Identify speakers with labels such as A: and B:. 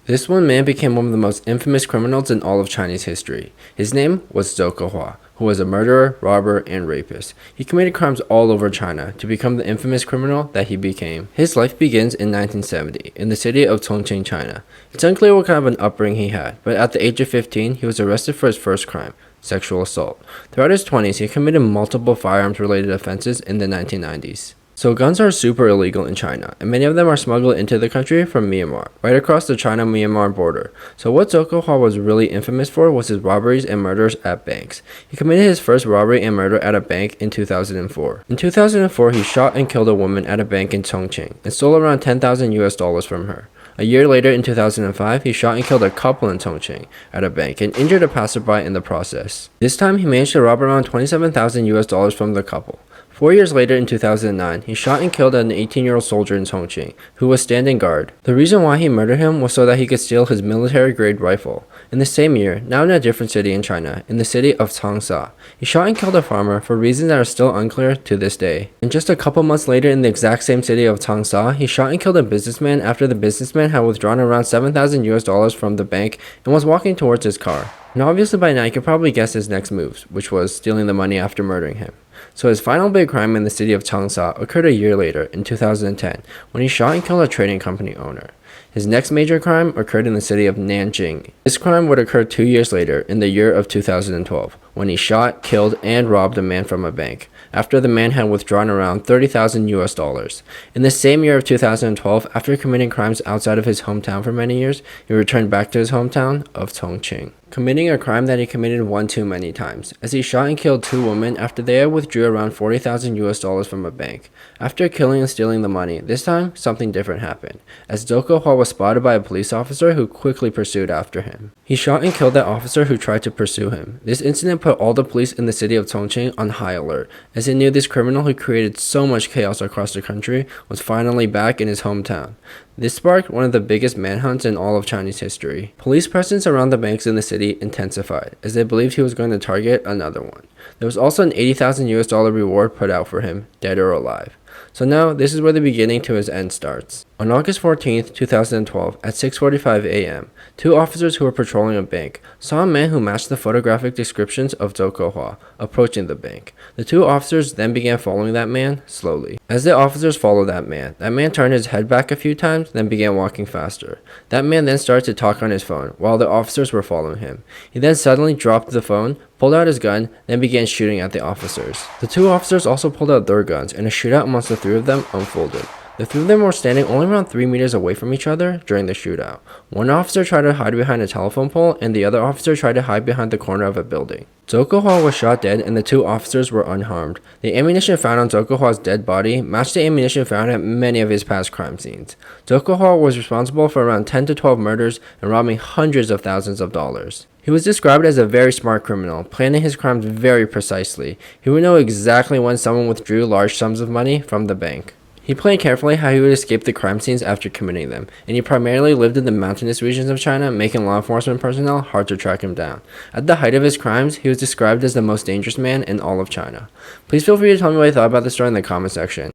A: This one man became one of the most infamous criminals in all of Chinese history. His name was Zhou Kehua, who was a murderer, robber, and rapist. He committed crimes all over China to become the infamous criminal that he became. His life begins in 1970 in the city of Chongqing, China. It's unclear what kind of an upbringing he had, but at the age of 15, he was arrested for his first crime, sexual assault. Throughout his 20s, he committed multiple firearms-related offenses in the 1990s. So guns are super illegal in China, and many of them are smuggled into the country from Myanmar, right across the China-Myanmar border. So what Zhou Kehua was really infamous for was his robberies and murders at banks. He committed his first robbery and murder at a bank in 2004. In 2004, he shot and killed a woman at a bank in Chongqing and stole around $10,000 from her. A year later, in 2005, he shot and killed a couple in Chongqing at a bank and injured a passerby in the process. This time, he managed to rob around $27,000 from the couple. 4 years later, in 2009, he shot and killed an 18-year-old soldier in Chongqing, who was standing guard. The reason why he murdered him was so that he could steal his military-grade rifle. In the same year, now in a different city in China, in the city of Changsha, he shot and killed a farmer for reasons that are still unclear to this day. And just a couple months later, in the exact same city of Changsha, he shot and killed a businessman after the businessman had withdrawn around $7,000 from the bank and was walking towards his car. And obviously by now you could probably guess his next moves, which was stealing the money after murdering him. So his final big crime in the city of Changsha occurred a year later, in 2010, when he shot and killed a trading company owner. His next major crime occurred in the city of Nanjing. This crime would occur 2 years later, in the year of 2012, when he shot, killed, and robbed a man from a bank, after the man had withdrawn around $30,000. In the same year of 2012, after committing crimes outside of his hometown for many years, he returned back to his hometown of Chongqing, committing a crime that he committed one too many times, as he shot and killed two women after they had withdrew around $40,000 from a bank. After killing and stealing the money, this time, something different happened, as Zhou Kehua was spotted by a police officer who quickly pursued after him. He shot and killed that officer who tried to pursue him. This incident put all the police in the city of Chongqing on high alert, as they knew this criminal who created so much chaos across the country was finally back in his hometown. This sparked one of the biggest manhunts in all of Chinese history. Police presence around the banks in the city intensified, as they believed he was going to target another one. There was also an $80,000 reward put out for him, dead or alive. So now, this is where the beginning to his end starts. On August 14, 2012, at 6:45 a.m., two officers who were patrolling a bank saw a man who matched the photographic descriptions of Zhou Kehua approaching the bank. The two officers then began following that man slowly. As the officers followed that man turned his head back a few times, then began walking faster. That man then started to talk on his phone while the officers were following him. He then suddenly dropped the phone, pulled out his gun, then began shooting at the officers. The two officers also pulled out their guns, and a shootout amongst the three of them unfolded. The three of them were standing only around 3 meters away from each other during the shootout. One officer tried to hide behind a telephone pole, and the other officer tried to hide behind the corner of a building. Zhou Kehua was shot dead, and the two officers were unharmed. The ammunition found on Zhou Kehua's dead body matched the ammunition found at many of his past crime scenes. Zhou Kehua was responsible for around 10 to 12 murders and robbing hundreds of thousands of dollars. He was described as a very smart criminal, planning his crimes very precisely. He would know exactly when someone withdrew large sums of money from the bank. He planned carefully how he would escape the crime scenes after committing them, and he primarily lived in the mountainous regions of China, making law enforcement personnel hard to track him down. At the height of his crimes, he was described as the most dangerous man in all of China. Please feel free to tell me what you thought about this story in the comment section.